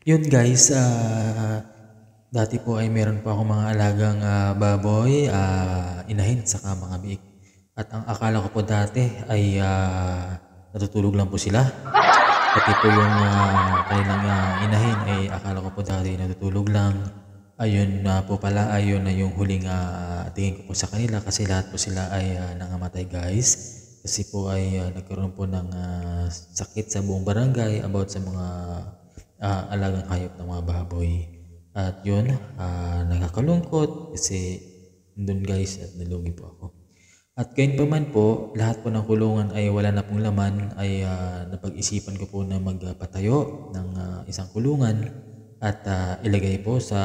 Yun guys, dati po ay meron po akong mga alagang baboy, inahin saka mga biik. At ang akala ko po dati ay natutulog lang po sila. Pati po yung kanilang inahin ay akala ko po dati natutulog lang. Ayun na po pala, ayun na yung huling tingin ko po sa kanila kasi lahat po sila ay nangamatay guys. Kasi po ay nagkaroon po ng sakit sa buong barangay about sa mga alagang hayop ng mga baboy. At yun, nakakalungkot kasi doon guys at nalugi po ako. At gayon pa man po, lahat po ng kulungan ay wala na pong laman ay napag-isipan ko po na magpatayo ng isang kulungan at ilagay po sa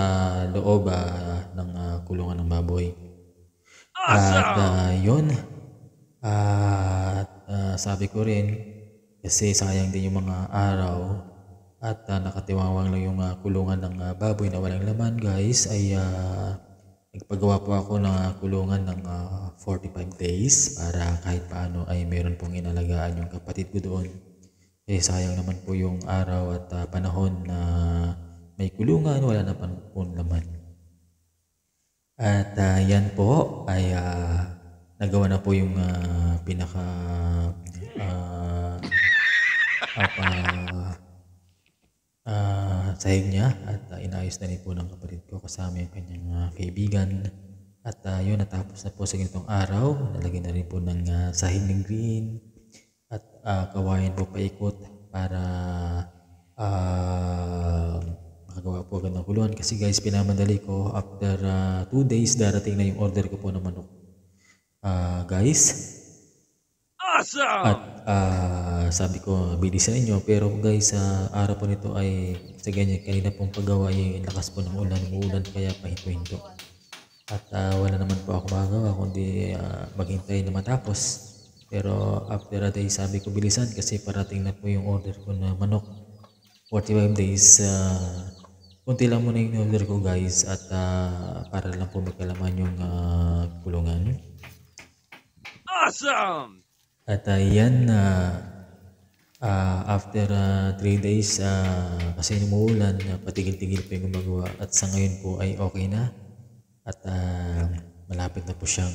loob ng kulungan ng baboy. At yun, at sabi ko rin kasi sayang din yung mga araw at nakatiwawang lang yung kulungan ng baboy na walang laman guys ay nagpagawa po ako ng kulungan ng 45 days para kahit paano ay meron pong inalagaan yung kapatid ko doon. Eh sayang naman po yung araw at panahon na may kulungan, wala na po laman. At yan po ay nagawa na po yung pinaka sahig niya at inayos na rin po ng kapatid ko kasama yung kanyang kaibigan. At yun, natapos na po sa ganitong araw. Nalagyan na rin po ng sahig ng green at kawayan po paikot para makagawa po agad ng kulungan. Kasi guys, pinamadali ko after 2 days darating na yung order ko po ng manok. Guys, at sabi ko bilisan ninyo pero guys sa araw po nito ay sa ganyan kanina pong paggawa ay lakas po ng umuulan kaya pahinto-hinto. At wala naman po ako magagawa kundi maghintay na matapos. Pero after a day sabi ko bilisan kasi parating na po yung order ko na manok. 45 days, kunti lang muna yung order ko guys at para lang po may kalaman yung kulungan. Awesome! At yan after 3 days kasi umuulan patigil-tigil po yung gumagawa at sa ngayon po ay okay na at malapit na po siyang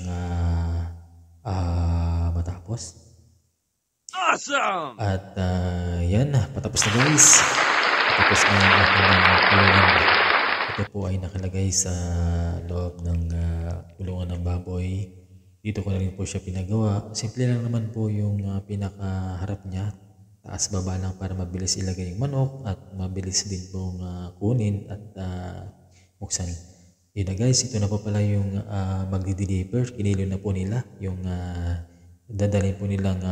matapos. Awesome! At yan patapos na guys. Patapos na yung ating kulungan. Ito po ay nakalagay sa loob ng kulungan ng baboy. Dito ko na rin po siya pinagawa. Simple lang naman po yung pinakaharap niya. Taas baba lang para mabilis ilagay yung manok at mabilis din pong kunin at buksan. Yun na guys, ito na po pala yung magdi-deliver. Kinilo na po nila yung dadalhin po nilang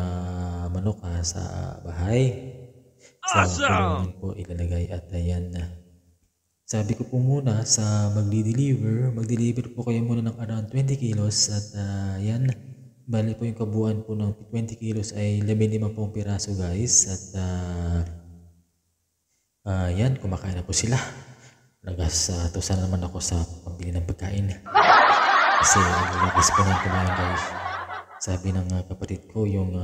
manok sa bahay. Sa kulungan po ilalagay at ayan na. Sabi ko po muna sa magdi-deliver po kayo muna ng around 20 kilos at yan, bali po yung kabuuan po ng 20 kilos ay 15 pong piraso guys at yan, kumakain na po sila. Nagatusan naman ako sa pambili ng pagkain kasi naglakas po ng kumain guys. Sabi ng kapatid ko yung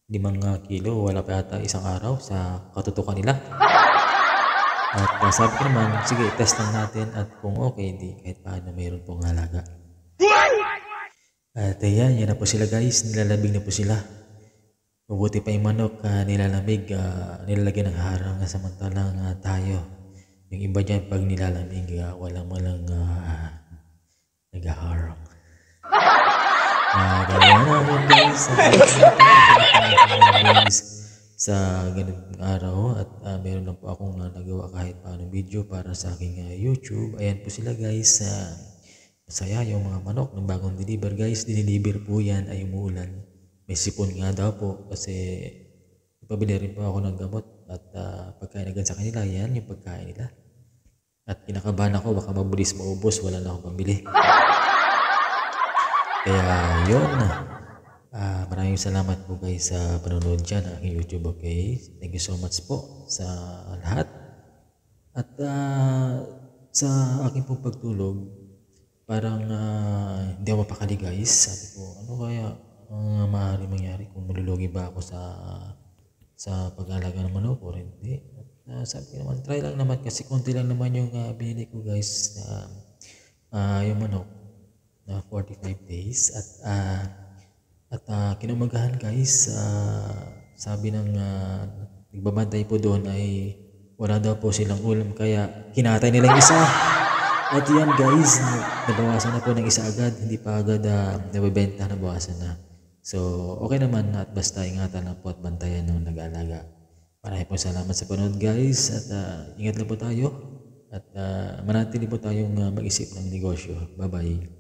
5 kilo wala pa yata isang araw sa katutukan nila. At sabi ko naman, sige, test lang natin at kung okay, di kahit paano mayroon pong halaga. At ayan, yan na po sila guys, nilalabig na po sila. Mabuti pa yung manok, nilalamig, nilalagyan ng harang samantalang tayo. Yung iba dyan, pag nilalamig, walang malang nag-harang. Ayan na guys, sa ganitong araw at meron lang po akong nagawa kahit paano video para sa aking YouTube. Ayan po sila guys, masaya yung mga manok ng bagong deliver guys. Diniliver po yan ay umuulan. May sipon nga daw po kasi ipabili rin po ako ng gamot at pagkain agad sa kanila. Yan yung pagkain nila. At kinakabahan ako baka mabilis maubos, wala na akong pambili. Kaya yun. Maraming salamat po guys sa panonood dyan ng aking YouTube, okay? Thank you so much po sa lahat. At sa aking pong pagtulog, parang hindi ako mapakali guys. Sabi ko, ano kaya maaari mangyari kung malulugi ba ako sa pag-alaga ng manok o hindi? At sabi ko naman, try lang naman kasi konti lang naman yung binili ko guys na yung manok na 45 days at kinumagahan guys, sabi ng nagbabantay po doon ay wala daw po silang ulam kaya hinatay nila yung isa. At yan guys, nabawasan na po ng isa agad, hindi pa agad nabibenta, nabawasan na. So okay naman at basta ingatan lang po at bantayan ng nag-aalaga. Maraming po salamat sa panood guys at ingat lang po tayo at manatili po tayong mag-isip ng negosyo. Bye bye.